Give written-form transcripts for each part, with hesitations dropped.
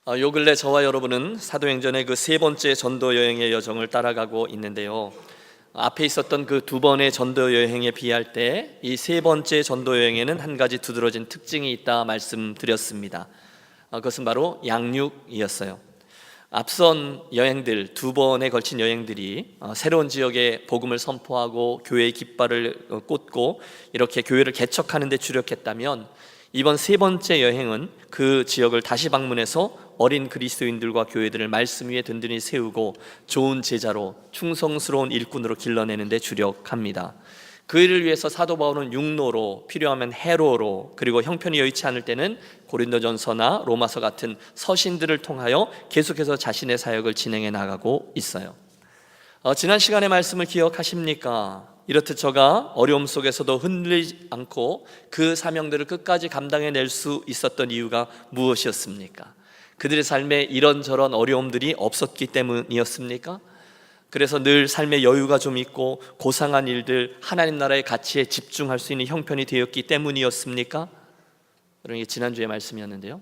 요 근래 저와 여러분은 사도행전의 그 세 번째 전도 여행의 여정을 따라가고 있는데요. 앞에 있었던 그 두 번의 전도 여행에 비할 때 이 세 번째 전도 여행에는 한 가지 두드러진 특징이 있다 말씀드렸습니다. 그것은 바로 양육이었어요. 앞선 여행들, 두 번에 걸친 여행들이 새로운 지역에 복음을 선포하고 교회의 깃발을 꽂고 이렇게 교회를 개척하는 데 주력했다면, 이번 세 번째 여행은 그 지역을 다시 방문해서 어린 그리스도인들과 교회들을 말씀 위에 든든히 세우고 좋은 제자로, 충성스러운 일꾼으로 길러내는 데 주력합니다. 그 일을 위해서 사도 바울은 육로로, 필요하면 해로로, 그리고 형편이 여의치 않을 때는 고린도전서나 로마서 같은 서신들을 통하여 계속해서 자신의 사역을 진행해 나가고 있어요. 지난 시간의 말씀을 기억하십니까? 이렇듯 저가 어려움 속에서도 흔들리지 않고 그 사명들을 끝까지 감당해낼 수 있었던 이유가 무엇이었습니까? 그들의 삶에 이런저런 어려움들이 없었기 때문이었습니까? 그래서 늘 삶의 여유가 좀 있고 고상한 일들, 하나님 나라의 가치에 집중할 수 있는 형편이 되었기 때문이었습니까? 여러분, 이게 지난주의 말씀이었는데요,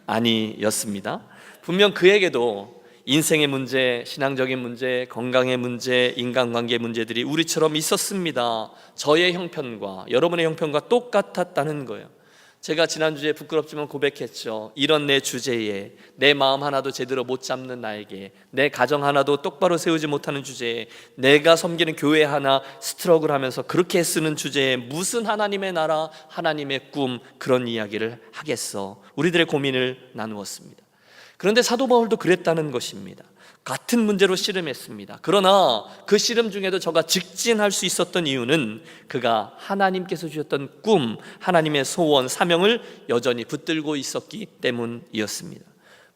아니었습니다. 분명 그에게도 인생의 문제, 신앙적인 문제, 건강의 문제, 인간관계 문제들이 우리처럼 있었습니다. 저의 형편과 여러분의 형편과 똑같았다는 거예요. 제가 지난주에 부끄럽지만 고백했죠. 이런 내 주제에, 내 마음 하나도 제대로 못 잡는 나에게, 내 가정 하나도 똑바로 세우지 못하는 주제에, 내가 섬기는 교회 하나 스트럭을 하면서 그렇게 쓰는 주제에 무슨 하나님의 나라, 하나님의 꿈, 그런 이야기를 하겠어. 우리들의 고민을 나누었습니다. 그런데 사도 바울도 그랬다는 것입니다. 같은 문제로 씨름했습니다. 그러나 그 씨름 중에도 저가 직진할 수 있었던 이유는 그가 하나님께서 주셨던 꿈, 하나님의 소원, 사명을 여전히 붙들고 있었기 때문이었습니다.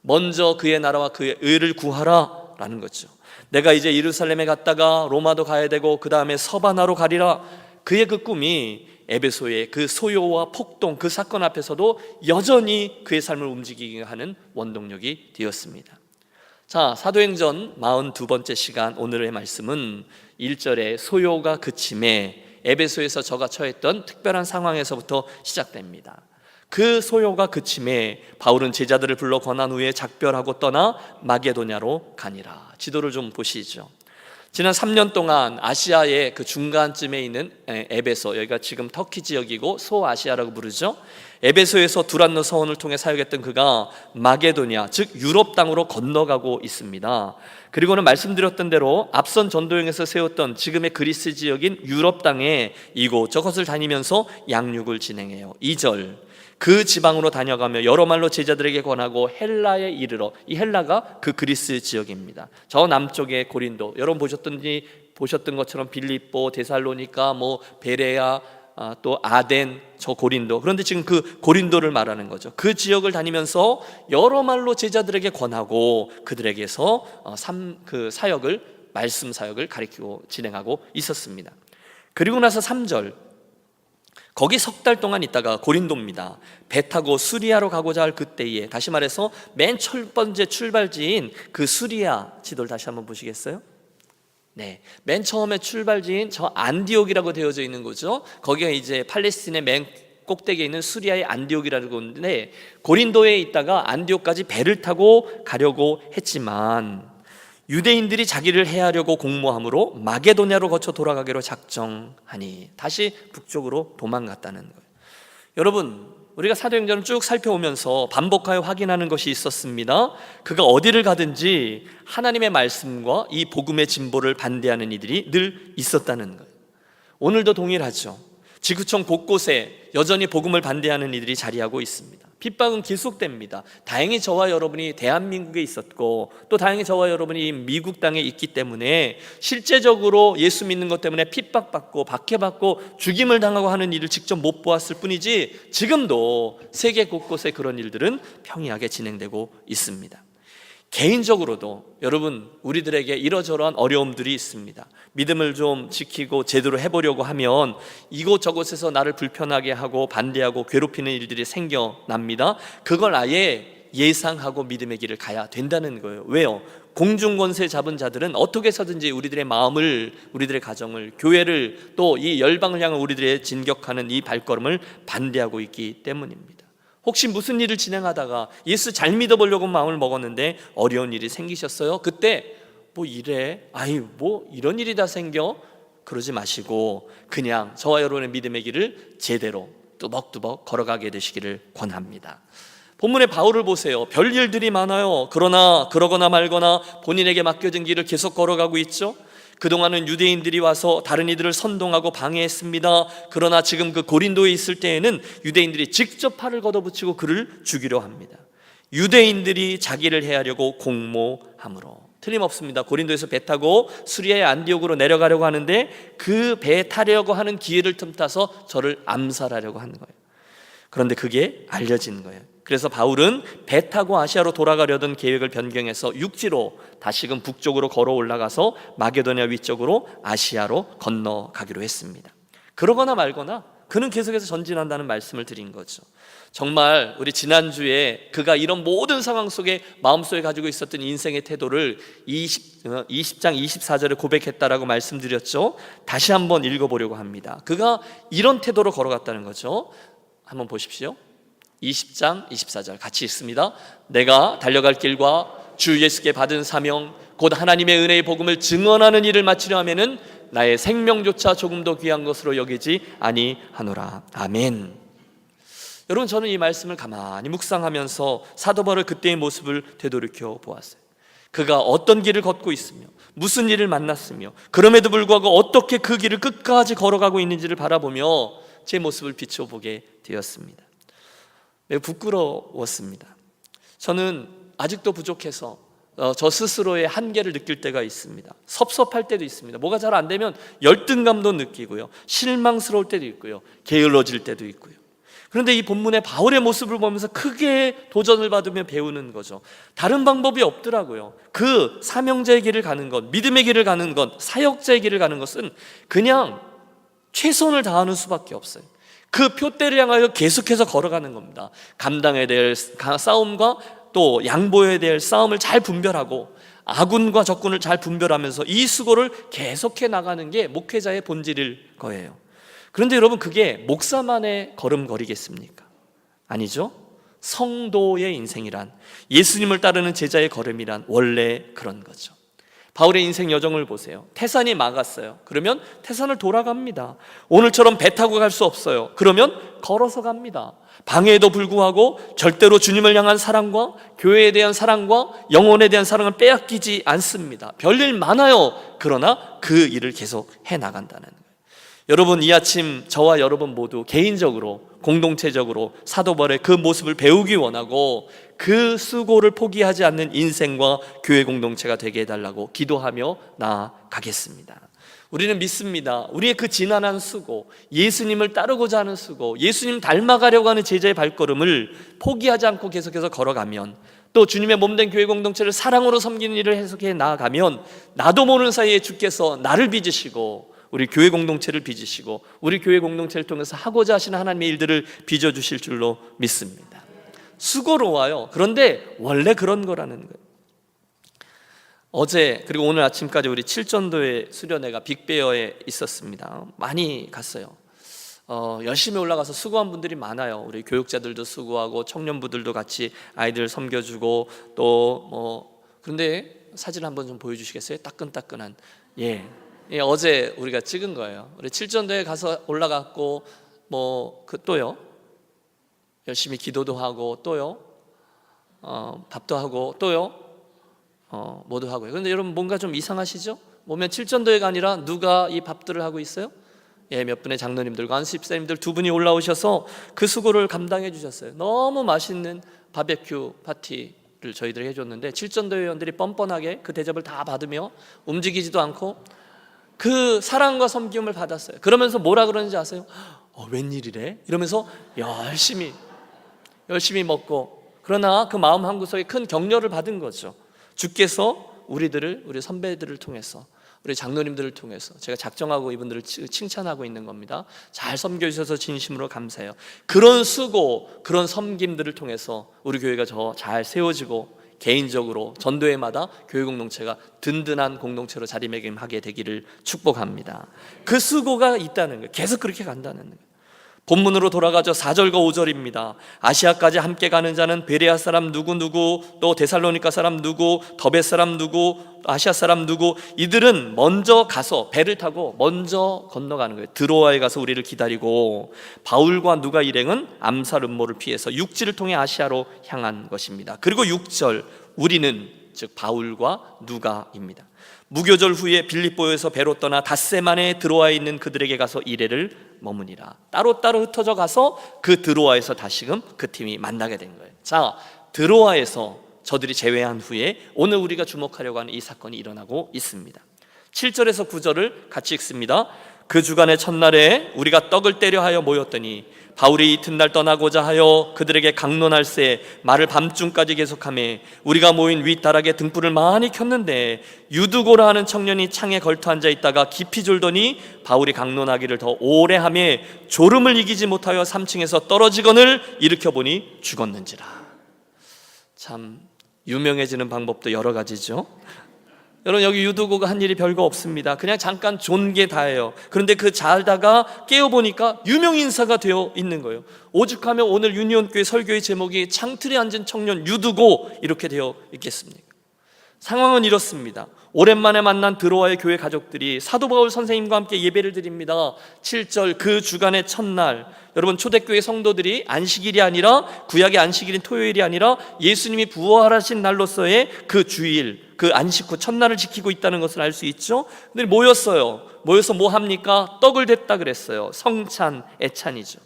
먼저 그의 나라와 그의 의를 구하라 라는 거죠. 내가 이제 예루살렘에 갔다가 로마도 가야 되고 그 다음에 서바나로 가리라. 그의 그 꿈이 에베소의 그 소요와 폭동, 그 사건 앞에서도 여전히 그의 삶을 움직이게 하는 원동력이 되었습니다. 자, 사도행전 42번째 시간, 오늘의 말씀은 1절에 소요가 그침에 에베소에서 저가 처했던 특별한 상황에서부터 시작됩니다. 그 소요가 그침에 바울은 제자들을 불러 권한 후에 작별하고 떠나 마게도냐로 가니라. 지도를 좀 보시죠. 지난 3년 동안 아시아의 그 중간쯤에 있는 에베소, 여기가 지금 터키 지역이고 소아시아라고 부르죠. 에베소에서 두란노 서원을 통해 사역했던 그가 마게도냐, 즉 유럽 땅으로 건너가고 있습니다. 그리고는 말씀드렸던 대로 앞선 전도여행에서 세웠던 지금의 그리스 지역인 유럽 땅에 이곳저곳을 다니면서 양육을 진행해요. 2절, 그 지방으로 다녀가며 여러 말로 제자들에게 권하고 헬라에 이르러, 이 헬라가 그 그리스 지역입니다. 저 남쪽에 고린도, 여러분 보셨던 것처럼 빌립보, 데살로니가, 베레아, 또 아덴, 저 고린도. 그런데 지금 그 고린도를 말하는 거죠. 그 지역을 다니면서 여러 말로 제자들에게 권하고 그들에게서 그 사역을, 말씀 사역을 가리키고 진행하고 있었습니다. 그리고 나서 3절, 거기 석 달 동안 있다가 고린도입니다. 배 타고 수리아로 가고자 할 그때에, 다시 말해서 맨 첫 번째 출발지인 그 수리아, 지도를 다시 한번 보시겠어요? 네, 맨 처음에 출발지인 저 안디옥이라고 되어져 있는 거죠. 거기가 이제 팔레스틴의 맨 꼭대기에 있는 수리아의 안디옥이라고 하는데, 고린도에 있다가 안디옥까지 배를 타고 가려고 했지만 유대인들이 자기를 해하려고 공모함으로 마게도냐로 거쳐 돌아가기로 작정하니 다시 북쪽으로 도망갔다는 거예요. 여러분, 우리가 사도행전을 쭉 살펴오면서 반복하여 확인하는 것이 있었습니다. 그가 어디를 가든지 하나님의 말씀과 이 복음의 진보를 반대하는 이들이 늘 있었다는 거예요. 오늘도 동일하죠. 지구촌 곳곳에 여전히 복음을 반대하는 이들이 자리하고 있습니다. 핍박은 계속됩니다. 다행히 저와 여러분이 대한민국에 있었고, 또 다행히 저와 여러분이 미국 땅에 있기 때문에 실제적으로 예수 믿는 것 때문에 핍박받고 박해받고 죽임을 당하고 하는 일을 직접 못 보았을 뿐이지, 지금도 세계 곳곳에 그런 일들은 평이하게 진행되고 있습니다. 개인적으로도 여러분, 우리들에게 이러저러한 어려움들이 있습니다. 믿음을 좀 지키고 제대로 해보려고 하면 이곳저곳에서 나를 불편하게 하고 반대하고 괴롭히는 일들이 생겨납니다. 그걸 아예 예상하고 믿음의 길을 가야 된다는 거예요. 왜요? 공중권세 잡은 자들은 어떻게 해서든지 우리들의 마음을, 우리들의 가정을, 교회를, 또 이 열방을 향한 우리들의 진격하는 이 발걸음을 반대하고 있기 때문입니다. 혹시 무슨 일을 진행하다가 예수 잘 믿어보려고 마음을 먹었는데 어려운 일이 생기셨어요? 그때 뭐 이래, 아이 뭐 이런 일이 다 생겨? 그러지 마시고 그냥 저와 여러분의 믿음의 길을 제대로 뚜벅뚜벅 걸어가게 되시기를 권합니다. 본문의 바울을 보세요. 별일들이 많아요. 그러나 그러거나 말거나 본인에게 맡겨진 길을 계속 걸어가고 있죠. 그동안은 유대인들이 와서 다른 이들을 선동하고 방해했습니다. 그러나 지금 그 고린도에 있을 때에는 유대인들이 직접 팔을 걷어붙이고 그를 죽이려 합니다. 유대인들이 자기를 해하려고 공모함으로. 틀림없습니다. 고린도에서 배 타고 수리아의 안디옥으로 내려가려고 하는데 그 배 타려고 하는 기회를 틈타서 저를 암살하려고 하는 거예요. 그런데 그게 알려진 거예요. 그래서 바울은 배 타고 아시아로 돌아가려던 계획을 변경해서 육지로 다시금 북쪽으로 걸어 올라가서 마게도냐 위쪽으로 아시아로 건너가기로 했습니다. 그러거나 말거나 그는 계속해서 전진한다는 말씀을 드린 거죠. 정말 우리 지난주에 그가 이런 모든 상황 속에 마음속에 가지고 있었던 인생의 태도를 20장 24절에 고백했다라고 말씀드렸죠. 다시 한번 읽어보려고 합니다. 그가 이런 태도로 걸어갔다는 거죠. 한번 보십시오. 20장 24절 같이 읽습니다. 내가 달려갈 길과 주 예수께 받은 사명 곧 하나님의 은혜의 복음을 증언하는 일을 마치려 하면은 나의 생명조차 조금 더 귀한 것으로 여기지 아니하노라. 아멘. 여러분, 저는 이 말씀을 가만히 묵상하면서 사도 바울의 그때의 모습을 되돌이켜 보았어요. 그가 어떤 길을 걷고 있으며 무슨 일을 만났으며 그럼에도 불구하고 어떻게 그 길을 끝까지 걸어가고 있는지를 바라보며 제 모습을 비춰보게 되었습니다. 매우 부끄러웠습니다. 저는 아직도 부족해서 저 스스로의 한계를 느낄 때가 있습니다. 섭섭할 때도 있습니다. 뭐가 잘 안 되면 열등감도 느끼고요, 실망스러울 때도 있고요, 게을러질 때도 있고요. 그런데 이 본문의 바울의 모습을 보면서 크게 도전을 받으며 배우는 거죠. 다른 방법이 없더라고요. 그 사명자의 길을 가는 것, 믿음의 길을 가는 것, 사역자의 길을 가는 것은 그냥 최선을 다하는 수밖에 없어요. 그 표대를 향하여 계속해서 걸어가는 겁니다. 감당해야 될 싸움과 또 양보해야 될 싸움을 잘 분별하고 아군과 적군을 잘 분별하면서 이 수고를 계속해 나가는 게 목회자의 본질일 거예요. 그런데 여러분, 그게 목사만의 걸음걸이겠습니까? 아니죠. 성도의 인생이란, 예수님을 따르는 제자의 걸음이란 원래 그런 거죠. 바울의 인생 여정을 보세요. 태산이 막았어요. 그러면 태산을 돌아갑니다. 오늘처럼 배 타고 갈 수 없어요. 그러면 걸어서 갑니다. 방해에도 불구하고 절대로 주님을 향한 사랑과 교회에 대한 사랑과 영혼에 대한 사랑을 빼앗기지 않습니다. 별일 많아요. 그러나 그 일을 계속 해나간다는 거예요. 여러분, 이 아침 저와 여러분 모두 개인적으로 공동체적으로 사도 바울의 그 모습을 배우기 원하고 그 수고를 포기하지 않는 인생과 교회 공동체가 되게 해달라고 기도하며 나아가겠습니다. 우리는 믿습니다. 우리의 그 지난한 수고, 예수님을 따르고자 하는 수고, 예수님 닮아가려고 하는 제자의 발걸음을 포기하지 않고 계속해서 걸어가면, 또 주님의 몸된 교회 공동체를 사랑으로 섬기는 일을 해석해 나아가면 나도 모르는 사이에 주께서 나를 빚으시고 우리 교회 공동체를 빚으시고 우리 교회 공동체를 통해서 하고자 하시는 하나님의 일들을 빚어주실 줄로 믿습니다. 수고로워요. 그런데 원래 그런 거라는 거예요. 어제 그리고 오늘 아침까지 우리 칠전도의 수련회가 빅베어에 있었습니다. 많이 갔어요. 열심히 올라가서 수고한 분들이 많아요. 우리 교육자들도 수고하고 청년부들도 같이 아이들 섬겨주고 또 그런데 사진 한번 좀 보여주시겠어요? 따끈따끈한. 예, 어제 우리가 찍은 거예요. 우리 칠전도에 가서 올라갔고 또요. 열심히 기도도 하고 또요. 밥도 하고 또요. 모두 하고요. 그런데 여러분, 뭔가 좀 이상하시죠? 보면 칠전도회가 아니라 누가 이 밥들을 하고 있어요? 예, 몇 분의 장로님들과 안수집사님들 두 분이 올라오셔서 그 수고를 감당해 주셨어요. 너무 맛있는 바베큐 파티를 저희들이 해줬는데 칠전도 회원들이 뻔뻔하게 그 대접을 다 받으며 움직이지도 않고 그 사랑과 섬김을 받았어요. 그러면서 뭐라 그러는지 아세요? 웬일이래? 이러면서 열심히 먹고, 그러나 그 마음 한구석에 큰 격려를 받은 거죠. 주께서 우리 선배들을 통해서, 우리 장로님들을 통해서 제가 작정하고 이분들을 칭찬하고 있는 겁니다. 잘 섬겨주셔서 진심으로 감사해요. 그런 수고, 그런 섬김들을 통해서 우리 교회가 더 잘 세워지고 개인적으로 전도회마다 교회 공동체가 든든한 공동체로 자리매김하게 되기를 축복합니다. 그 수고가 있다는 거예요. 계속 그렇게 간다는 거예요. 본문으로 돌아가죠. 4절과 5절입니다. 아시아까지 함께 가는 자는 베레아 사람 누구누구, 또 데살로니가 사람 누구, 더베 사람 누구, 아시아 사람 누구, 이들은 먼저 가서 배를 타고 먼저 건너가는 거예요. 드로아에 가서 우리를 기다리고, 바울과 누가 일행은 암살 음모를 피해서 육지를 통해 아시아로 향한 것입니다. 그리고 6절, 우리는, 즉 바울과 누가입니다. 무교절 후에 빌립보에서 배로 떠나 닷새만에 드로아에 있는 그들에게 가서 이레를 머무니라. 따로따로 흩어져 가서 그 드로아에서 다시금 그 팀이 만나게 된 거예요. 자, 드로아에서 저들이 제외한 후에 오늘 우리가 주목하려고 하는 이 사건이 일어나고 있습니다. 7절에서 9절을 같이 읽습니다. 그 주간의 첫날에 우리가 떡을 떼려 하여 모였더니 바울이 이튿날 떠나고자 하여 그들에게 강론할새 말을 밤중까지 계속하매 우리가 모인 윗다락에 등불을 많이 켰는데 유두고라 하는 청년이 창에 걸터 앉아 있다가 깊이 졸더니 바울이 강론하기를 더 오래 하며 졸음을 이기지 못하여 3층에서 떨어지거늘 일으켜 보니 죽었는지라. 참 유명해지는 방법도 여러 가지죠. 여러분, 여기 유두고가 한 일이 별거 없습니다. 그냥 잠깐 존 게 다예요. 그런데 그 자다가 깨어보니까 유명인사가 되어 있는 거예요. 오죽하면 오늘 유니온교회 설교의 제목이 창틀에 앉은 청년 유두고 이렇게 되어 있겠습니까? 상황은 이렇습니다. 오랜만에 만난 드로아의 교회 가족들이 사도 바울 선생님과 함께 예배를 드립니다. 7절, 그 주간의 첫날, 여러분 초대교회 성도들이 안식일이 아니라, 구약의 안식일인 토요일이 아니라 예수님이 부활하신 날로서의 그 주일, 그 안식 후 첫날을 지키고 있다는 것을 알 수 있죠. 근데 모였어요. 모여서 뭐 합니까? 떡을 댔다 그랬어요. 성찬, 애찬이죠.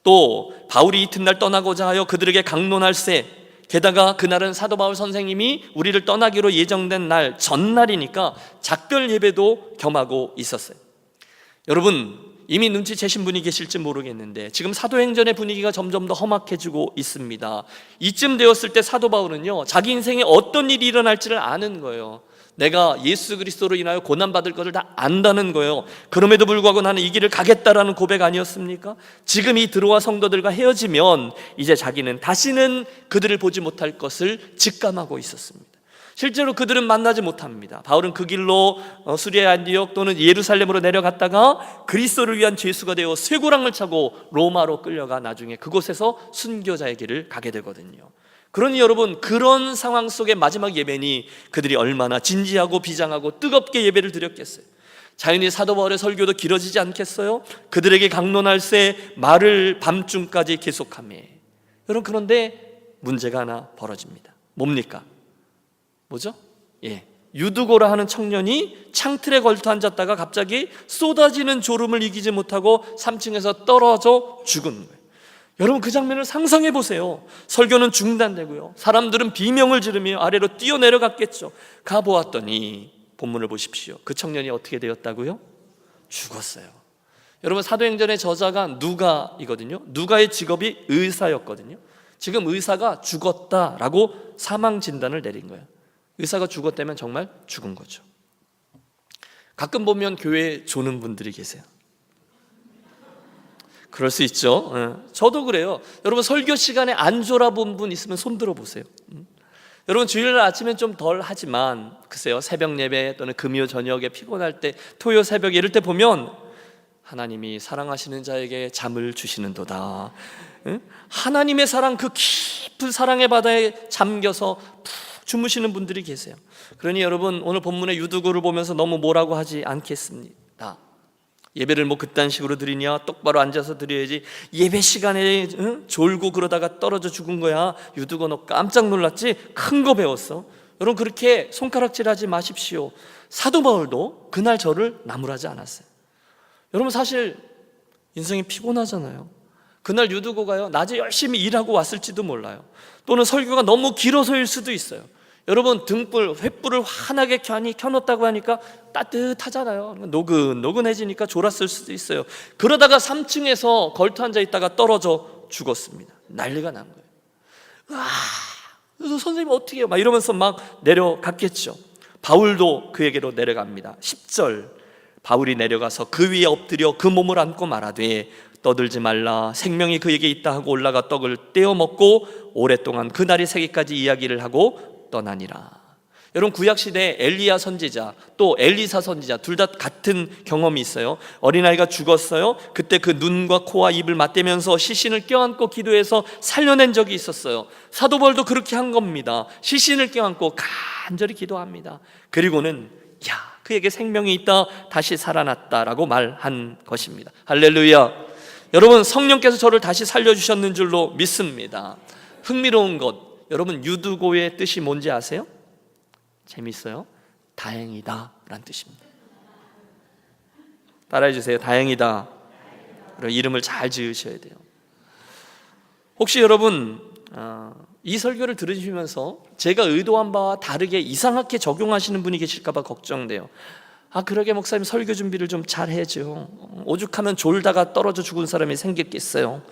또 바울이 이튿날 떠나고자 하여 그들에게 강론할새, 게다가 그날은 사도 바울 선생님이 우리를 떠나기로 예정된 날 전날이니까 작별 예배도 겸하고 있었어요. 여러분, 이미 눈치채신 분이 계실지 모르겠는데 지금 사도행전의 분위기가 점점 더 험악해지고 있습니다. 이쯤 되었을 때 사도 바울은요, 자기 인생에 어떤 일이 일어날지를 아는 거예요. 내가 예수 그리스도로 인하여 고난받을 것을 다 안다는 거예요. 그럼에도 불구하고 나는 이 길을 가겠다라는 고백 아니었습니까? 지금 이 드로아 성도들과 헤어지면 이제 자기는 다시는 그들을 보지 못할 것을 직감하고 있었습니다. 실제로 그들은 만나지 못합니다. 바울은 그 길로 수리아 안디옥 또는 예루살렘으로 내려갔다가 그리스도를 위한 죄수가 되어 쇠고랑을 차고 로마로 끌려가 나중에 그곳에서 순교자의 길을 가게 되거든요. 그러니 여러분, 그런 상황 속의 마지막 예배니 그들이 얼마나 진지하고 비장하고 뜨겁게 예배를 드렸겠어요. 자연히 사도 바울의 설교도 길어지지 않겠어요? 그들에게 강론할새 말을 밤중까지 계속하며. 여러분, 그런데 문제가 하나 벌어집니다. 뭡니까? 뭐죠? 유두고라 하는 청년이 창틀에 걸터 앉았다가 갑자기 쏟아지는 졸음을 이기지 못하고 3층에서 떨어져 죽은 거예요. 여러분, 그 장면을 상상해 보세요. 설교는 중단되고요, 사람들은 비명을 지르며 아래로 뛰어내려갔겠죠. 가보았더니 본문을 보십시오. 그 청년이 어떻게 되었다고요? 죽었어요. 여러분, 사도행전의 저자가 누가이거든요. 누가의 직업이 의사였거든요. 지금 의사가 죽었다라고 사망 진단을 내린 거예요. 의사가 죽었다면 정말 죽은 거죠. 가끔 보면 교회에 조는 분들이 계세요. 그럴 수 있죠. 저도 그래요. 여러분, 설교 시간에 안 졸아본 분 있으면 손 들어보세요. 여러분, 주일날 아침엔 좀 덜 하지만 글쎄요, 새벽 예배 또는 금요 저녁에 피곤할 때, 토요 새벽에 이럴 때 보면 하나님이 사랑하시는 자에게 잠을 주시는도다. 하나님의 사랑, 그 깊은 사랑의 바다에 잠겨서 푹 주무시는 분들이 계세요. 그러니 여러분, 오늘 본문의 유두고를 보면서 너무 뭐라고 하지 않겠습니다. 예배를 뭐 그딴 식으로 드리냐, 똑바로 앉아서 드려야지, 예배 시간에 졸고 그러다가 떨어져 죽은 거야. 유두고 너 깜짝 놀랐지? 큰 거 배웠어. 여러분, 그렇게 손가락질하지 마십시오. 사도 바울도 그날 저를 나무라지 않았어요. 여러분, 사실 인생이 피곤하잖아요. 그날 유두고가요, 낮에 열심히 일하고 왔을지도 몰라요. 또는 설교가 너무 길어서일 수도 있어요. 여러분, 등불, 횃불을 환하게 켜놓았다고 하니까 따뜻하잖아요. 노근노근해지니까 졸았을 수도 있어요. 그러다가 3층에서 걸터 앉아 있다가 떨어져 죽었습니다. 난리가 난 거예요. 그래서 선생님 어떻게 해요? 막 이러면서 막 내려갔겠죠. 바울도 그에게로 내려갑니다. 10절, 바울이 내려가서 그 위에 엎드려 그 몸을 안고 말하되 떠들지 말라, 생명이 그에게 있다 하고 올라가 떡을 떼어 먹고 오랫동안 그날이 새기까지 이야기를 하고 떠나니라. 여러분 구약 시대에 엘리야 선지자 또 엘리사 선지자 둘 다 같은 경험이 있어요. 어린아이가 죽었어요. 그때 그 눈과 코와 입을 맞대면서 시신을 껴안고 기도해서 살려낸 적이 있었어요. 사도 바울도 그렇게 한 겁니다. 시신을 껴안고 간절히 기도합니다. 그리고는 그에게 생명이 있다, 다시 살아났다라고 말한 것입니다. 할렐루야. 여러분 성령께서 저를 다시 살려주셨는 줄로 믿습니다. 흥미로운 것, 여러분 유두고의 뜻이 뭔지 아세요? 재밌어요? 다행이다 라는 뜻입니다. 따라해 주세요. 다행이다. 이름을 잘 지으셔야 돼요. 혹시 여러분 이 설교를 들으시면서 제가 의도한 바와 다르게 이상하게 적용하시는 분이 계실까 봐 걱정돼요. 그러게 목사님 설교 준비를 좀 잘 해야죠. 오죽하면 졸다가 떨어져 죽은 사람이 생겼겠어요.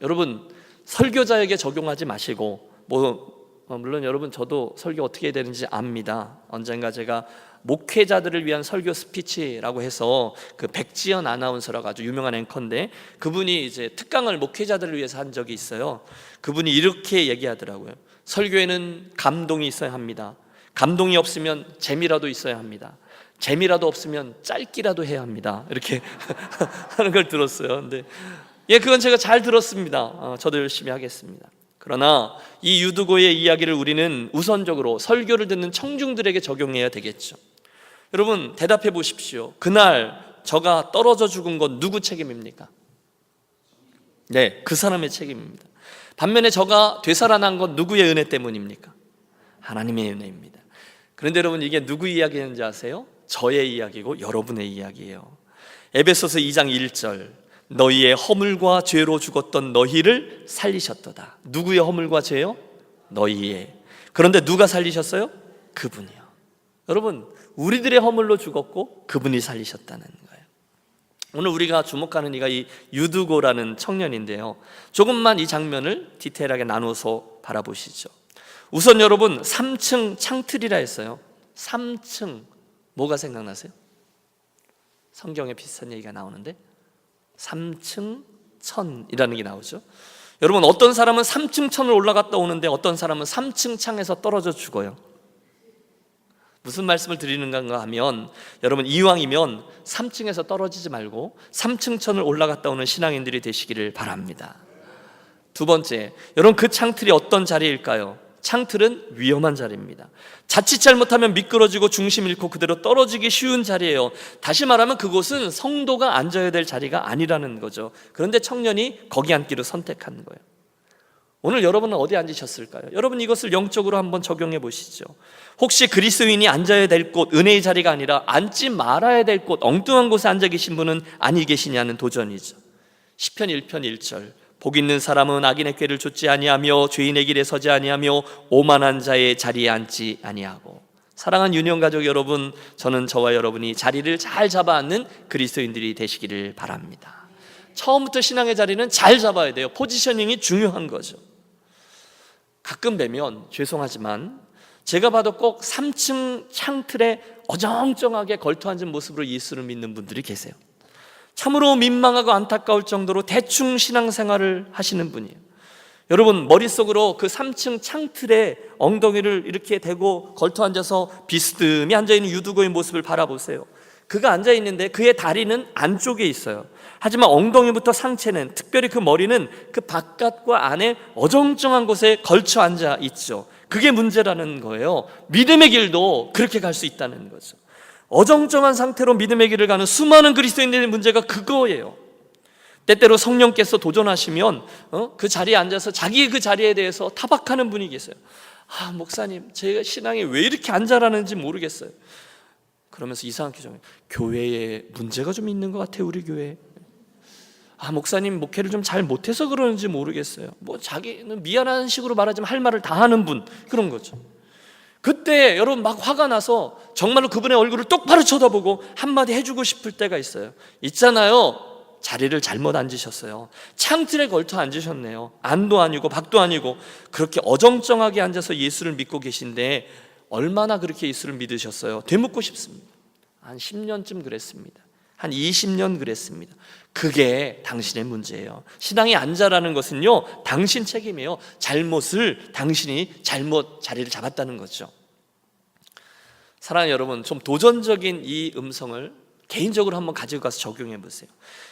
여러분 설교자에게 적용하지 마시고 물론 여러분 저도 설교 어떻게 해야 되는지 압니다. 언젠가 제가 목회자들을 위한 설교 스피치라고 해서 그 백지연 아나운서라고 아주 유명한 앵커인데 그분이 이제 특강을 목회자들을 위해서 한 적이 있어요. 그분이 이렇게 얘기하더라고요. 설교에는 감동이 있어야 합니다. 감동이 없으면 재미라도 있어야 합니다. 재미라도 없으면 짧기라도 해야 합니다. 이렇게 하는 걸 들었어요. 근데 그건 제가 잘 들었습니다. 저도 열심히 하겠습니다. 그러나 이 유두고의 이야기를 우리는 우선적으로 설교를 듣는 청중들에게 적용해야 되겠죠. 여러분 대답해 보십시오. 그날 저가 떨어져 죽은 건 누구 책임입니까? 네, 그 사람의 책임입니다. 반면에 저가 되살아난 건 누구의 은혜 때문입니까? 하나님의 은혜입니다. 그런데 여러분 이게 누구 이야기인지 아세요? 저의 이야기고 여러분의 이야기예요. 에베소서 2장 1절, 너희의 허물과 죄로 죽었던 너희를 살리셨도다. 누구의 허물과 죄요? 너희의. 그런데 누가 살리셨어요? 그분이요. 여러분 우리들의 허물로 죽었고 그분이 살리셨다는 거예요. 오늘 우리가 주목하는 이가 이 유두고라는 청년인데요, 조금만 이 장면을 디테일하게 나눠서 바라보시죠. 우선 여러분 3층 창틀이라 했어요. 3층 뭐가 생각나세요? 성경에 비슷한 얘기가 나오는데 3층 천이라는 게 나오죠. 여러분 어떤 사람은 3층 천을 올라갔다 오는데 어떤 사람은 3층 창에서 떨어져 죽어요. 무슨 말씀을 드리는가 하면 여러분 이왕이면 3층에서 떨어지지 말고 3층 천을 올라갔다 오는 신앙인들이 되시기를 바랍니다. 두 번째, 여러분 그 창틀이 어떤 자리일까요? 창틀은 위험한 자리입니다. 자칫 잘못하면 미끄러지고 중심 잃고 그대로 떨어지기 쉬운 자리예요. 다시 말하면 그곳은 성도가 앉아야 될 자리가 아니라는 거죠. 그런데 청년이 거기 앉기를 선택한 거예요. 오늘 여러분은 어디 앉으셨을까요? 여러분 이것을 영적으로 한번 적용해 보시죠. 혹시 그리스도인이 앉아야 될 곳, 은혜의 자리가 아니라 앉지 말아야 될 곳, 엉뚱한 곳에 앉아 계신 분은 아니 계시냐는 도전이죠. 시편 1편 1절, 복 있는 사람은 악인의 꾀를 좇지 아니하며 죄인의 길에 서지 아니하며 오만한 자의 자리에 앉지 아니하고. 사랑하는 유년 가족 여러분, 저는 저와 여러분이 자리를 잘 잡아 앉는 그리스도인들이 되시기를 바랍니다. 처음부터 신앙의 자리는 잘 잡아야 돼요. 포지셔닝이 중요한 거죠. 가끔 뵈면 죄송하지만 제가 봐도 꼭 3층 창틀에 어정쩡하게 걸터앉은 모습으로 예수를 믿는 분들이 계세요. 참으로 민망하고 안타까울 정도로 대충 신앙생활을 하시는 분이에요. 여러분 머릿속으로 그 3층 창틀에 엉덩이를 이렇게 대고 걸터앉아서 비스듬히 앉아있는 유두고의 모습을 바라보세요. 그가 앉아있는데 그의 다리는 안쪽에 있어요. 하지만 엉덩이부터 상체는, 특별히 그 머리는 그 바깥과 안에 어정쩡한 곳에 걸쳐 앉아 있죠. 그게 문제라는 거예요. 믿음의 길도 그렇게 갈 수 있다는 거죠. 어정쩡한 상태로 믿음의 길을 가는 수많은 그리스도인들의 문제가 그거예요. 때때로 성령께서 도전하시면 그 자리에 앉아서 자기의 그 자리에 대해서 타박하는 분이 계세요. 목사님 제 신앙이 왜 이렇게 안 자라는지 모르겠어요. 그러면서 이상하게 좀 교회에 문제가 좀 있는 것 같아요. 우리 교회. 목사님 목회를 좀 잘 못해서 그러는지 모르겠어요. 자기는 미안한 식으로 말하지만 할 말을 다 하는 분, 그런 거죠. 그때 여러분 막 화가 나서 정말로 그분의 얼굴을 똑바로 쳐다보고 한마디 해주고 싶을 때가 있어요. 있잖아요, 자리를 잘못 앉으셨어요. 창틀에 걸터 앉으셨네요. 안도 아니고 박도 아니고 그렇게 어정쩡하게 앉아서 예수를 믿고 계신데 얼마나 그렇게 예수를 믿으셨어요? 되묻고 싶습니다. 한 10년쯤 그랬습니다. 한 20년 그랬습니다. 그게 당신의 문제예요. 신앙이 안 자라는 것은요, 당신 책임이에요. 잘못을 당신이 잘못 자리를 잡았다는 거죠. 사랑하는 여러분, 좀 도전적인 이 음성을 개인적으로 한번 가지고 가서 적용해 보세요.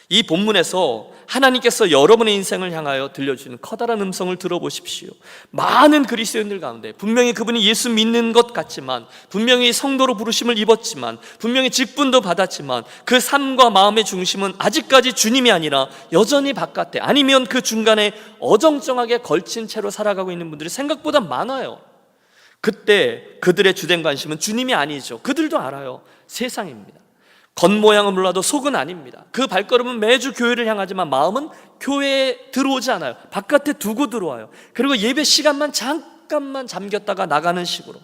이 본문에서 하나님께서 여러분의 인생을 향하여 들려주는 커다란 음성을 들어보십시오. 많은 그리스도인들 가운데 분명히 그분이 예수 믿는 것 같지만, 분명히 성도로 부르심을 입었지만, 분명히 직분도 받았지만, 그 삶과 마음의 중심은 아직까지 주님이 아니라 여전히 바깥에, 아니면 그 중간에 어정쩡하게 걸친 채로 살아가고 있는 분들이 생각보다 많아요. 그때 그들의 주된 관심은 주님이 아니죠. 그들도 알아요. 세상입니다. 겉모양은 몰라도 속은 아닙니다. 그 발걸음은 매주 교회를 향하지만 마음은 교회에 들어오지 않아요. 바깥에 두고 들어와요. 그리고 예배 시간만 잠깐만 잠겼다가 나가는 식으로,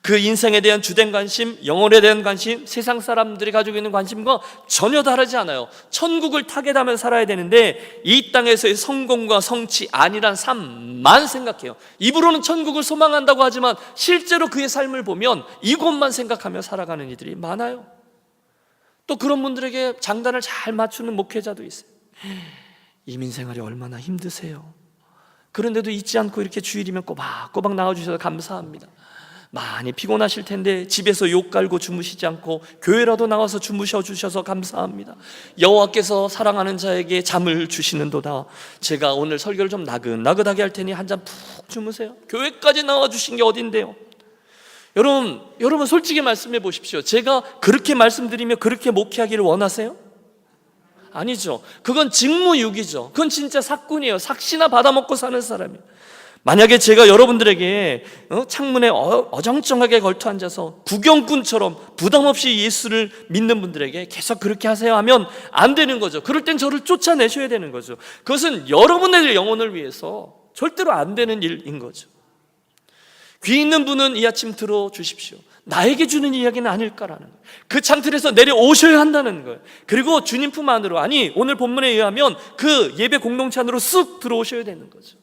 그 인생에 대한 주된 관심, 영혼에 대한 관심, 세상 사람들이 가지고 있는 관심과 전혀 다르지 않아요. 천국을 타겟하며 살아야 되는데 이 땅에서의 성공과 성취, 안일한 삶만 생각해요. 입으로는 천국을 소망한다고 하지만 실제로 그의 삶을 보면 이곳만 생각하며 살아가는 이들이 많아요. 또 그런 분들에게 장단을 잘 맞추는 목회자도 있어요. 이민생활이 얼마나 힘드세요. 그런데도 잊지 않고 이렇게 주일이면 꼬박꼬박 나와주셔서 감사합니다. 많이 피곤하실 텐데 집에서 욕 갈고 주무시지 않고 교회라도 나와서 주무셔 주셔서 감사합니다. 여호와께서 사랑하는 자에게 잠을 주시는도다. 제가 오늘 설교를 좀 나긋나긋하게 할 테니 한 잠 푹 주무세요. 교회까지 나와 주신 게 어딘데요? 여러분 솔직히 말씀해 보십시오. 제가 그렇게 말씀드리며 그렇게 목회하기를 원하세요? 아니죠. 그건 직무유기죠. 그건 진짜 삭군이에요. 삭시나 받아먹고 사는 사람이에요. 만약에 제가 여러분들에게 창문에 어정쩡하게 걸터 앉아서 구경꾼처럼 부담 없이 예수를 믿는 분들에게 계속 그렇게 하세요 하면 안 되는 거죠. 그럴 땐 저를 쫓아내셔야 되는 거죠. 그것은 여러분의 영혼을 위해서 절대로 안 되는 일인 거죠. 귀 있는 분은 이 아침 들어주십시오. 나에게 주는 이야기는 아닐까라는 거예요. 그 창틀에서 내려오셔야 한다는 거예요. 그리고 주님 품 안으로, 아니 오늘 본문에 의하면 그 예배 공동체 안으로 쓱 들어오셔야 되는 거죠.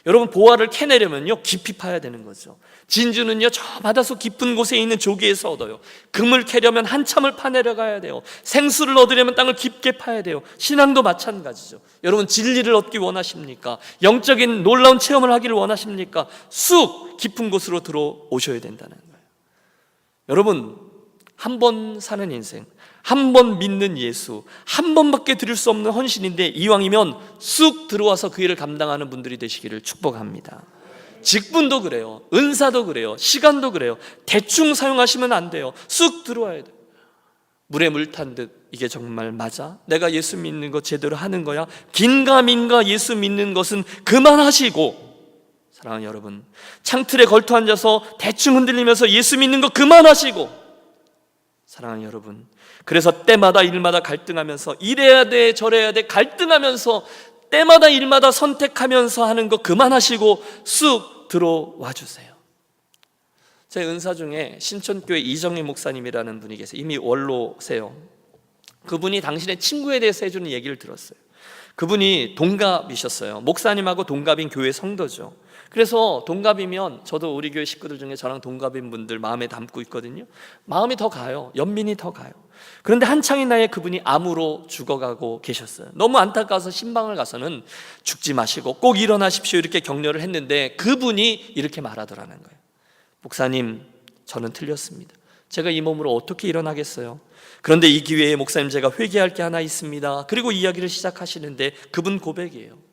여러분, 보화를 캐내려면요 깊이 파야 되는 거죠. 진주는요 저 바닷속 깊은 곳에 있는 조개에서 얻어요. 금을 캐려면 한참을 파내려가야 돼요. 생수를 얻으려면 땅을 깊게 파야 돼요. 신앙도 마찬가지죠. 여러분, 진리를 얻기 원하십니까? 영적인 놀라운 체험을 하기를 원하십니까? 쑥 깊은 곳으로 들어오셔야 된다는 거예요. 여러분, 한 번 사는 인생, 한 번 믿는 예수, 한 번밖에 드릴 수 없는 헌신인데 이왕이면 쑥 들어와서 그 일을 감당하는 분들이 되시기를 축복합니다. 직분도 그래요. 은사도 그래요. 시간도 그래요. 대충 사용하시면 안 돼요. 쑥 들어와야 돼요. 물에 물 탄 듯, 이게 정말 맞아? 내가 예수 믿는 거 제대로 하는 거야? 긴가민가 예수 믿는 것은 그만하시고, 사랑하는 여러분, 창틀에 걸터 앉아서 대충 흔들리면서 예수 믿는 거 그만하시고, 사랑하는 여러분, 그래서 때마다 일마다 갈등하면서 이래야 돼 저래야 돼 갈등하면서 때마다 일마다 선택하면서 하는 거 그만하시고 쑥 들어와 주세요. 제 은사 중에 신천교회 이정희 목사님이라는 분이 계세요. 이미 원로세요. 그분이 당신의 친구에 대해서 해주는 얘기를 들었어요. 그분이 동갑이셨어요. 목사님하고 동갑인 교회 성도죠. 그래서 동갑이면, 저도 우리 교회 식구들 중에 저랑 동갑인 분들 마음에 담고 있거든요. 마음이 더 가요. 연민이 더 가요. 그런데 한창인 나이에 그분이 암으로 죽어가고 계셨어요. 너무 안타까워서 신방을 가서는 죽지 마시고 꼭 일어나십시오 이렇게 격려를 했는데 그분이 이렇게 말하더라는 거예요. 목사님, 저는 틀렸습니다. 제가 이 몸으로 어떻게 일어나겠어요? 그런데 이 기회에 목사님, 제가 회개할 게 하나 있습니다. 그리고 이야기를 시작하시는데 그분 고백이에요.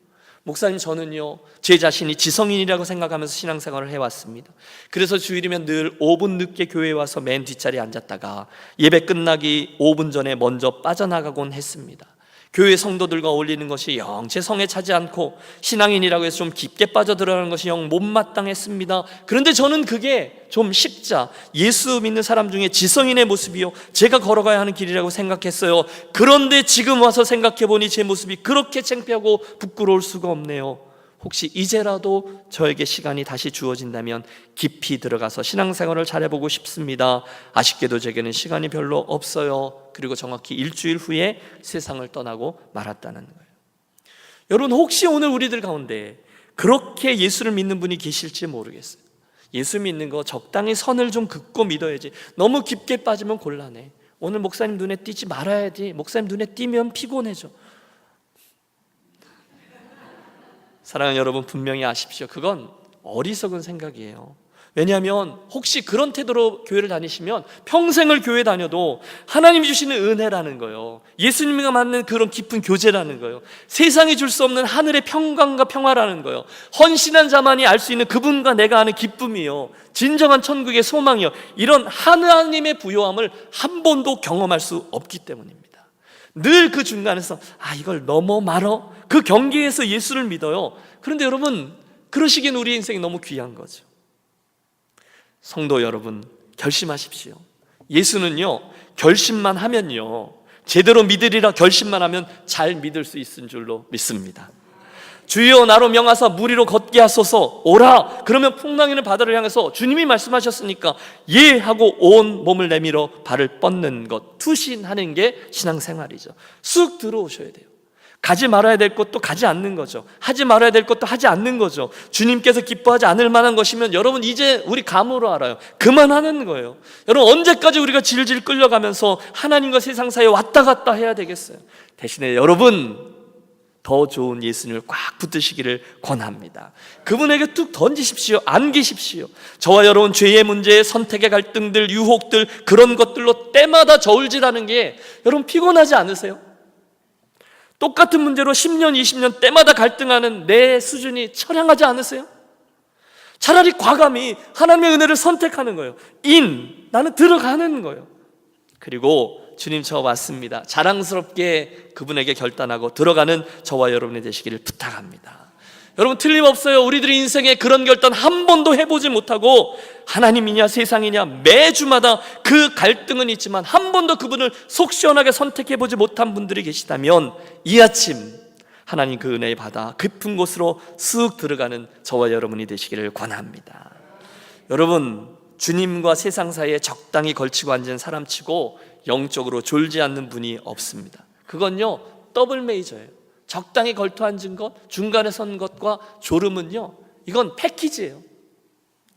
목사님, 저는요 제 자신이 지성인이라고 생각하면서 신앙생활을 해왔습니다. 그래서 주일이면 늘 5분 늦게 교회에 와서 맨 뒷자리에 앉았다가 예배 끝나기 5분 전에 먼저 빠져나가곤 했습니다. 교회 성도들과 어울리는 것이 영 제 성에 차지 않고 신앙인이라고 해서 좀 깊게 빠져들어가는 것이 영 못마땅했습니다. 그런데 저는 그게 좀 십자, 예수 믿는 사람 중에 지성인의 모습이요 제가 걸어가야 하는 길이라고 생각했어요. 그런데 지금 와서 생각해보니 제 모습이 그렇게 창피하고 부끄러울 수가 없네요. 혹시 이제라도 저에게 시간이 다시 주어진다면 깊이 들어가서 신앙생활을 잘해보고 싶습니다. 아쉽게도 제게는 시간이 별로 없어요. 그리고 정확히 일주일 후에 세상을 떠나고 말았다는 거예요. 여러분, 혹시 오늘 우리들 가운데 그렇게 예수를 믿는 분이 계실지 모르겠어요. 예수 믿는 거 적당히 선을 좀 긋고 믿어야지. 너무 깊게 빠지면 곤란해. 오늘 목사님 눈에 띄지 말아야지. 목사님 눈에 띄면 피곤해져. 사랑하는 여러분, 분명히 아십시오. 그건 어리석은 생각이에요. 왜냐하면 혹시 그런 태도로 교회를 다니시면 평생을 교회 다녀도 하나님이 주시는 은혜라는 거예요. 예수님과 맞는 그런 깊은 교제라는 거예요. 세상이 줄 수 없는 하늘의 평강과 평화라는 거예요. 헌신한 자만이 알 수 있는 그분과 내가 아는 기쁨이요, 진정한 천국의 소망이요, 이런 하나님의 부요함을 한 번도 경험할 수 없기 때문입니다. 늘 그 중간에서 이걸 넘어 말어, 그 경계에서 예수를 믿어요. 그런데 여러분, 그러시기엔 우리 인생이 너무 귀한 거죠. 성도 여러분, 결심하십시오. 예수는요, 결심만 하면요, 제대로 믿으리라 결심만 하면 잘 믿을 수 있은 줄로 믿습니다. 주여 나로 명하사 물 위로 걷게 하소서, 오라. 그러면 풍랑이는 바다를 향해서 주님이 말씀하셨으니까 예 하고 온 몸을 내밀어 발을 뻗는 것, 투신하는 게 신앙생활이죠. 쑥 들어오셔야 돼요. 가지 말아야 될 것도 가지 않는 거죠. 하지 말아야 될 것도 하지 않는 거죠. 주님께서 기뻐하지 않을 만한 것이면 여러분 이제 우리 감으로 알아요. 그만하는 거예요. 여러분, 언제까지 우리가 질질 끌려가면서 하나님과 세상 사이에 왔다 갔다 해야 되겠어요? 대신에 여러분, 더 좋은 예수님을 꽉 붙드시기를 권합니다. 그분에게 뚝 던지십시오. 안기십시오. 저와 여러분, 죄의 문제, 선택의 갈등들, 유혹들, 그런 것들로 때마다 저울질하는 게 여러분 피곤하지 않으세요? 똑같은 문제로 10년, 20년 때마다 갈등하는 내 수준이 처량하지 않으세요? 차라리 과감히 하나님의 은혜를 선택하는 거예요. 나는 들어가는 거예요. 그리고 주님, 저 왔습니다. 자랑스럽게 그분에게 결단하고 들어가는 저와 여러분이 되시기를 부탁합니다. 여러분, 틀림없어요. 우리들이 인생에 그런 결단 한 번도 해보지 못하고 하나님이냐 세상이냐 매주마다 그 갈등은 있지만 한 번도 그분을 속 시원하게 선택해보지 못한 분들이 계시다면 이 아침 하나님 그 은혜의 바다 깊은 곳으로 쓱 들어가는 저와 여러분이 되시기를 권합니다. 여러분, 주님과 세상 사이에 적당히 걸치고 앉은 사람치고 영적으로 졸지 않는 분이 없습니다. 그건요, 더블 메이저예요. 적당히 걸터 앉은 것, 중간에 선 것과 졸음은요, 이건 패키지예요.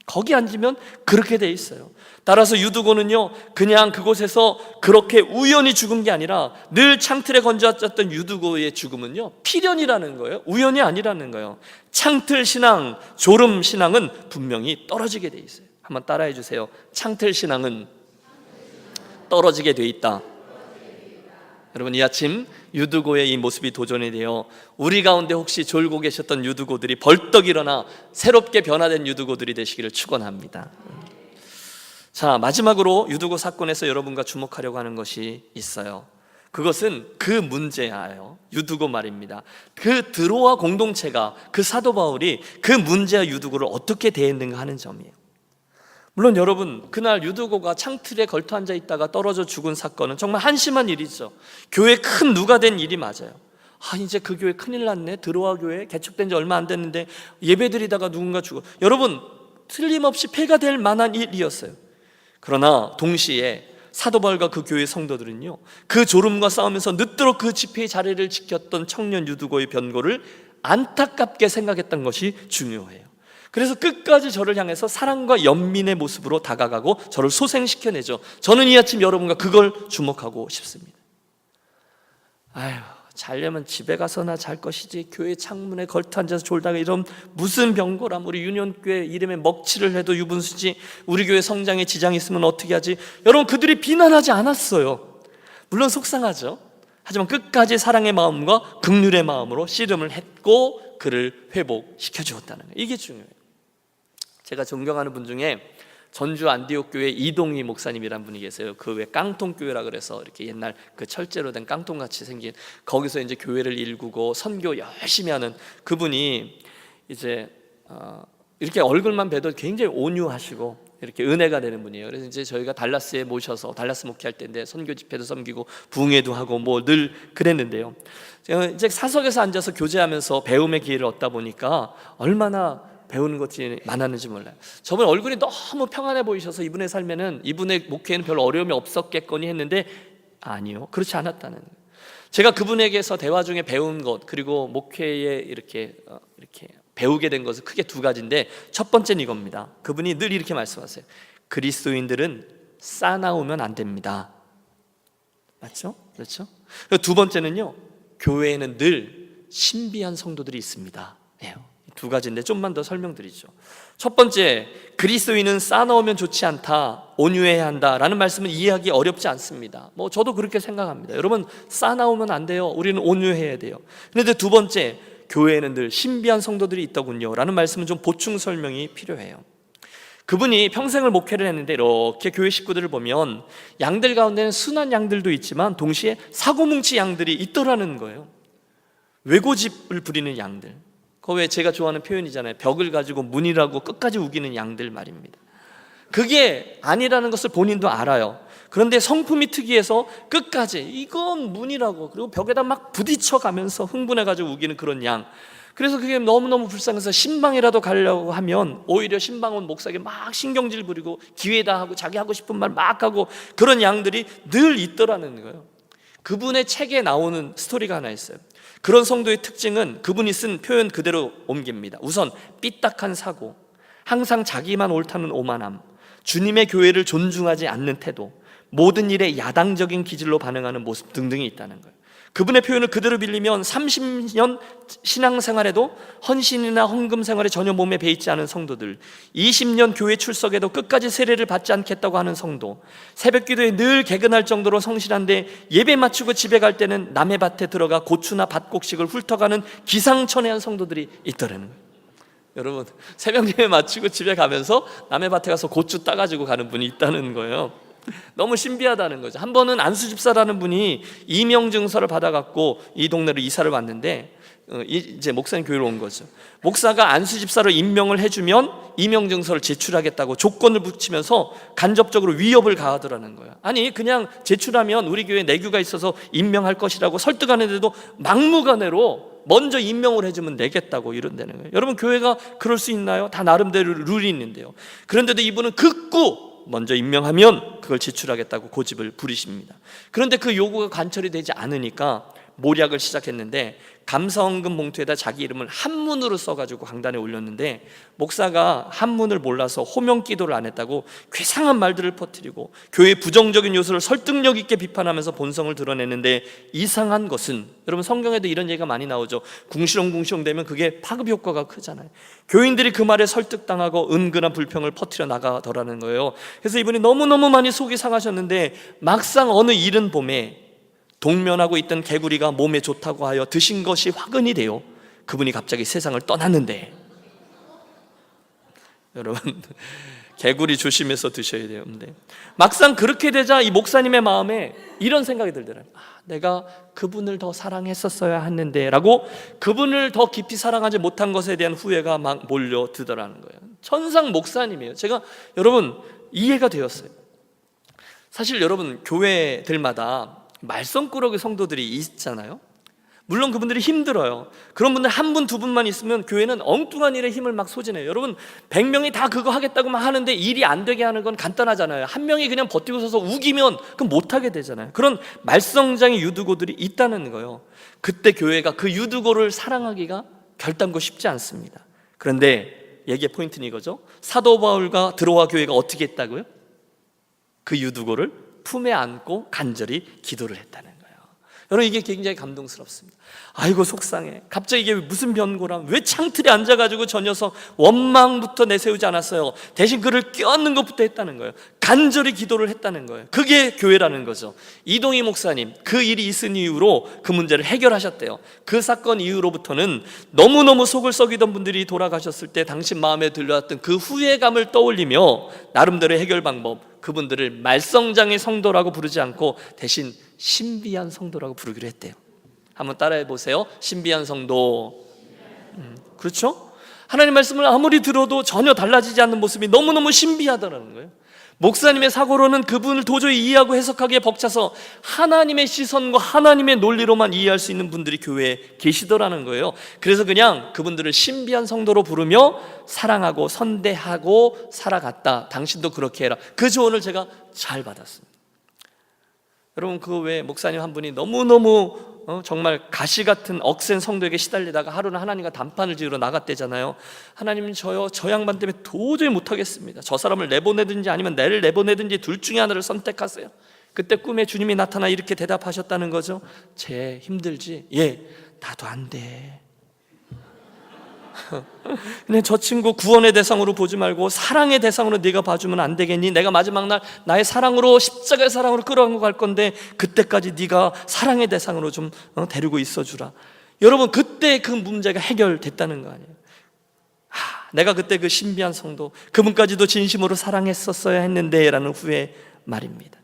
거기 앉으면 그렇게 돼 있어요. 따라서 유두고는요, 그냥 그곳에서 그렇게 우연히 죽은 게 아니라 늘 창틀에 건져졌던 유두고의 죽음은요, 필연이라는 거예요. 우연이 아니라는 거예요. 창틀 신앙, 졸음 신앙은 분명히 떨어지게 돼 있어요. 한번 따라해 주세요. 창틀 신앙은 떨어지게 돼 있다. 여러분, 이 아침 유두고의 이 모습이 도전이 되어 우리 가운데 혹시 졸고 계셨던 유두고들이 벌떡 일어나 새롭게 변화된 유두고들이 되시기를 축원합니다. 자, 마지막으로 유두고 사건에서 여러분과 주목하려고 하는 것이 있어요. 그것은 그 문제예요. 유두고 말입니다. 그 드로아 공동체가, 그 사도 바울이 그 문제와 유두고를 어떻게 대했는가 하는 점이에요. 물론 여러분, 그날 유두고가 창틀에 걸터 앉아 있다가 떨어져 죽은 사건은 정말 한심한 일이죠. 교회 큰 누가 된 일이 맞아요. 이제 그 교회 큰일 났네. 드로아 교회 개척된 지 얼마 안 됐는데 예배드리다가 누군가 죽어. 여러분, 틀림없이 폐가 될 만한 일이었어요. 그러나 동시에 사도 바울과 그 교회 성도들은요, 그 졸음과 싸우면서 늦도록 그 집회의 자리를 지켰던 청년 유두고의 변고를 안타깝게 생각했던 것이 중요해요. 그래서 끝까지 저를 향해서 사랑과 연민의 모습으로 다가가고 저를 소생시켜내죠. 저는 이 아침 여러분과 그걸 주목하고 싶습니다. 자려면 집에 가서나 잘 것이지 교회 창문에 걸터 앉아서 졸다가 이런 무슨 병고람. 우리 유년교회 이름에 먹칠을 해도 유분수지, 우리 교회 성장에 지장이 있으면 어떻게 하지. 여러분, 그들이 비난하지 않았어요. 물론 속상하죠. 하지만 끝까지 사랑의 마음과 긍휼의 마음으로 씨름을 했고 그를 회복시켜 주었다는 거예요. 이게 중요해요. 제가 존경하는 분 중에 전주 안디옥 교회 이동희 목사님이란 분이 계세요. 그 왜 깡통교회라 그래서 이렇게 옛날 그 철제로 된 깡통같이 생긴, 거기서 이제 교회를 일구고 선교 열심히 하는 그분이 이제 이렇게 얼굴만 봬도 굉장히 온유하시고 이렇게 은혜가 되는 분이에요. 그래서 이제 저희가 달라스에 모셔서, 달라스 목회할 때인데 선교 집회도 섬기고 부흥회도 하고 뭐 늘 그랬는데요. 이제 사석에서 앉아서 교제하면서 배움의 기회를 얻다 보니까 얼마나 배우는 것이 많았는지 몰라요. 저번 얼굴이 너무 평안해 보이셔서 이분의 삶에는, 이분의 목회에는 별 어려움이 없었겠거니 했는데 아니요, 그렇지 않았다는 거예요. 제가 그분에게서 대화 중에 배운 것, 그리고 목회에 이렇게 배우게 된 것은 크게 두 가지인데, 첫 번째는 이겁니다. 그분이 늘 이렇게 말씀하세요. 그리스도인들은 싸나우면 안 됩니다. 맞죠? 그렇죠? 두 번째는요, 교회에는 늘 신비한 성도들이 있습니다. 두 가지인데 좀만 더 설명드리죠. 첫 번째, 그리스도인은 쌓아놓으면 좋지 않다, 온유해야 한다라는 말씀은 이해하기 어렵지 않습니다. 저도 그렇게 생각합니다. 여러분, 쌓아놓으면 안 돼요. 우리는 온유해야 돼요. 그런데 두 번째, 교회에는 늘 신비한 성도들이 있더군요 라는 말씀은 좀 보충 설명이 필요해요. 그분이 평생을 목회를 했는데 이렇게 교회 식구들을 보면 양들 가운데는 순한 양들도 있지만 동시에 사고뭉치 양들이 있더라는 거예요. 외고집을 부리는 양들. 그거 왜 제가 좋아하는 표현이잖아요. 벽을 가지고 문이라고 끝까지 우기는 양들 말입니다. 그게 아니라는 것을 본인도 알아요. 그런데 성품이 특이해서 끝까지 이건 문이라고, 그리고 벽에다 막 부딪혀가면서 흥분해가지고 우기는 그런 양. 그래서 그게 너무너무 불쌍해서 신방이라도 가려고 하면 오히려 신방 온 목사에게 막 신경질 부리고 기회다 하고 자기 하고 싶은 말 막 하고 그런 양들이 늘 있더라는 거예요. 그분의 책에 나오는 스토리가 하나 있어요. 그런 성도의 특징은 그분이 쓴 표현 그대로 옮깁니다. 우선 삐딱한 사고, 항상 자기만 옳다는 오만함, 주님의 교회를 존중하지 않는 태도, 모든 일에 야당적인 기질로 반응하는 모습 등등이 있다는 거예요. 그분의 표현을 그대로 빌리면 30년 신앙생활에도 헌신이나 헌금 생활에 전혀 몸에 배이지 않은 성도들, 20년 교회 출석에도 끝까지 세례를 받지 않겠다고 하는 성도, 새벽기도에 늘 개근할 정도로 성실한데 예배 마치고 집에 갈 때는 남의 밭에 들어가 고추나 밭곡식을 훑어가는 기상천외한 성도들이 있더라는 거예요. 여러분, 새벽 예배 마치고 집에 가면서 남의 밭에 가서 고추 따가지고 가는 분이 있다는 거예요. 너무 신비하다는 거죠. 한 번은 안수 집사라는 분이 임명증서를 받아갖고 이 동네로 이사를 왔는데 이제 목사님 교회로 온 거죠. 목사가 안수 집사로 임명을 해주면 임명증서를 제출하겠다고 조건을 붙이면서 간접적으로 위협을 가하더라는 거예요. 아니, 그냥 제출하면 우리 교회에 내규가 있어서 임명할 것이라고 설득하는데도 막무가내로 먼저 임명을 해주면 내겠다고 이런다는 거예요. 여러분, 교회가 그럴 수 있나요? 다 나름대로 룰이 있는데요. 그런데도 이분은 극구 먼저 임명하면 그걸 제출하겠다고 고집을 부리십니다. 그런데 그 요구가 관철이 되지 않으니까 모략을 시작했는데 감사헌금 봉투에다 자기 이름을 한문으로 써가지고 강단에 올렸는데 목사가 한문을 몰라서 호명 기도를 안 했다고 괴상한 말들을 퍼뜨리고 교회의 부정적인 요소를 설득력 있게 비판하면서 본성을 드러내는데, 이상한 것은 여러분, 성경에도 이런 얘기가 많이 나오죠. 궁시렁궁시렁 되면 그게 파급 효과가 크잖아요. 교인들이 그 말에 설득당하고 은근한 불평을 퍼뜨려 나가더라는 거예요. 그래서 이분이 너무너무 많이 속이 상하셨는데 막상 어느 이른 봄에 동면하고 있던 개구리가 몸에 좋다고 하여 드신 것이 화근이 되어 그분이 갑자기 세상을 떠났는데, 여러분, 개구리 조심해서 드셔야 돼요. 근데 막상 그렇게 되자 이 목사님의 마음에 이런 생각이 들더라고요. 내가 그분을 더 사랑했었어야 했는데 라고, 그분을 더 깊이 사랑하지 못한 것에 대한 후회가 막 몰려드더라는 거예요. 천상 목사님이에요. 제가 여러분 이해가 되었어요. 사실 여러분, 교회들마다 말썽꾸러기 성도들이 있잖아요. 물론 그분들이 힘들어요. 그런 분들 한 분, 두 분만 있으면 교회는 엉뚱한 일에 힘을 막 소진해요. 여러분, 100명이 다 그거 하겠다고 막 하는데 일이 안 되게 하는 건 간단하잖아요. 한 명이 그냥 버티고 서서 우기면 그럼 못하게 되잖아요. 그런 말썽장이 유두고들이 있다는 거예요. 그때 교회가 그 유두고를 사랑하기가 결단코 쉽지 않습니다. 그런데 얘기의 포인트는 이거죠. 사도 바울과 드로아 교회가 어떻게 했다고요? 그 유두고를 품에 안고 간절히 기도를 했다는 거예요. 여러분, 이게 굉장히 감동스럽습니다. 아이고 속상해. 갑자기 이게 무슨 변고람? 왜 창틀에 앉아가지고 저 녀석 원망부터 내세우지 않았어요? 대신 그를 껴안는 것부터 했다는 거예요. 간절히 기도를 했다는 거예요. 그게 교회라는 거죠. 이동희 목사님, 그 일이 있은 이후로 그 문제를 해결하셨대요. 그 사건 이후로부터는 너무너무 속을 썩이던 분들이 돌아가셨을 때 당신 마음에 들려왔던 그 후회감을 떠올리며 나름대로의 해결 방법, 그분들을 말썽장의 성도라고 부르지 않고 대신 신비한 성도라고 부르기로 했대요. 한번 따라해 보세요. 신비한 성도. 그렇죠? 하나님 말씀을 아무리 들어도 전혀 달라지지 않는 모습이 너무너무 신비하다는 거예요. 목사님의 사고로는 그분을 도저히 이해하고 해석하기에 벅차서 하나님의 시선과 하나님의 논리로만 이해할 수 있는 분들이 교회에 계시더라는 거예요. 그래서 그냥 그분들을 신비한 성도로 부르며 사랑하고 선대하고 살아갔다. 당신도 그렇게 해라. 그 조언을 제가 잘 받았습니다. 여러분, 그 외에 목사님 한 분이 너무너무 정말 가시 같은 억센 성도에게 시달리다가 하루는 하나님과 단판을 지으러 나갔대잖아요. 하나님, 저 양반 때문에 도저히 못하겠습니다. 저 사람을 내보내든지 아니면 나를 내보내든지 둘 중에 하나를 선택하세요. 그때 꿈에 주님이 나타나 이렇게 대답하셨다는 거죠. 쟤 힘들지? 예, 나도 안 돼. 근데 저 친구 구원의 대상으로 보지 말고 사랑의 대상으로 네가 봐주면 안 되겠니? 내가 마지막 날 나의 사랑으로, 십자가의 사랑으로 끌어안고 갈 건데 그때까지 네가 사랑의 대상으로 좀 데리고 있어주라. 여러분, 그때 그 문제가 해결됐다는 거 아니에요? 내가 그때 그 신비한 성도, 그분까지도 진심으로 사랑했었어야 했는데 라는 후회 말입니다.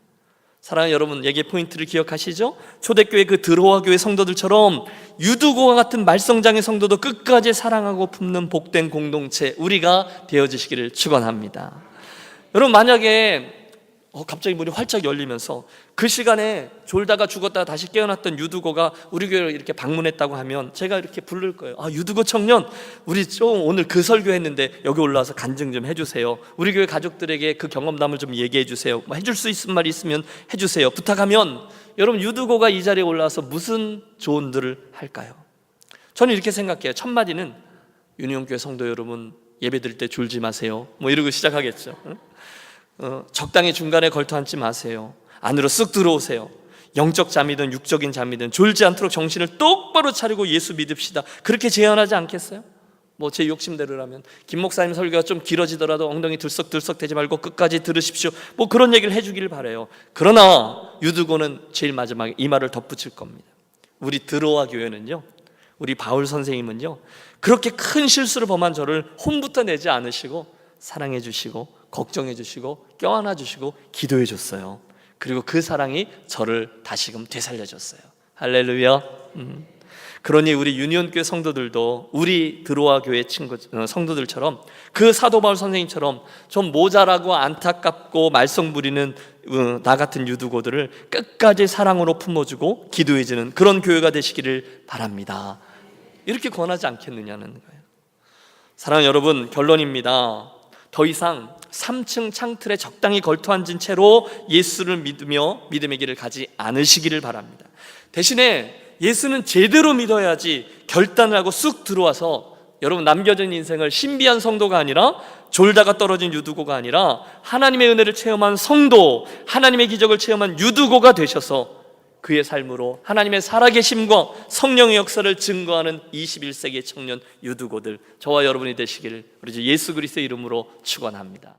사랑하는 여러분, 여기에 포인트를 기억하시죠? 초대교회 그 드로아 교회 성도들처럼 유두고와 같은 말썽장의 성도도 끝까지 사랑하고 품는 복된 공동체, 우리가 되어주시기를 축원합니다. 여러분, 만약에 갑자기 문이 활짝 열리면서 그 시간에 졸다가 죽었다가 다시 깨어났던 유두고가 우리 교회를 이렇게 방문했다고 하면 제가 이렇게 부를 거예요. 유두고 청년, 우리 좀 오늘 그 설교했는데 여기 올라와서 간증 좀 해주세요. 우리 교회 가족들에게 그 경험담을 좀 얘기해 주세요. 해줄 수 있는 말이 있으면 해주세요. 부탁하면 여러분, 유두고가 이 자리에 올라와서 무슨 조언들을 할까요? 저는 이렇게 생각해요. 첫 마디는 유니온교회 성도 여러분, 예배 드릴 때 졸지 마세요, 이러고 시작하겠죠. 적당히 중간에 걸터 앉지 마세요. 안으로 쓱 들어오세요. 영적 잠이든 육적인 잠이든 졸지 않도록 정신을 똑바로 차리고 예수 믿읍시다. 그렇게 제안하지 않겠어요? 제 욕심대로라면 김 목사님 설교가 좀 길어지더라도 엉덩이 들썩들썩 대지 말고 끝까지 들으십시오, 그런 얘기를 해주기를 바라요. 그러나 유두고는 제일 마지막에 이 말을 덧붙일 겁니다. 우리 드로아 교회는요, 우리 바울 선생님은요, 그렇게 큰 실수를 범한 저를 혼부터 내지 않으시고 사랑해 주시고 걱정해 주시고 껴안아 주시고 기도해 줬어요. 그리고 그 사랑이 저를 다시금 되살려 줬어요. 할렐루야. 그러니 우리 유니온교회 성도들도 우리 드로아 교회 성도들처럼 그 사도 바울 선생님처럼 좀 모자라고 안타깝고 말썽 부리는 나 같은 유두고들을 끝까지 사랑으로 품어주고 기도해주는 그런 교회가 되시기를 바랍니다. 이렇게 권하지 않겠느냐는 거예요. 사랑하는 여러분, 결론입니다. 더 이상 3층 창틀에 적당히 걸터앉은 채로 예수를 믿으며 믿음의 길을 가지 않으시기를 바랍니다. 대신에 예수는 제대로 믿어야지 결단을 하고 쑥 들어와서 여러분, 남겨진 인생을 신비한 성도가 아니라 졸다가 떨어진 유두고가 아니라 하나님의 은혜를 체험한 성도, 하나님의 기적을 체험한 유두고가 되셔서 그의 삶으로 하나님의 살아계심과 성령의 역사를 증거하는 21세기의 청년 유두고들, 저와 여러분이 되시기를 우리 주 예수 그리스도의 이름으로 축원합니다.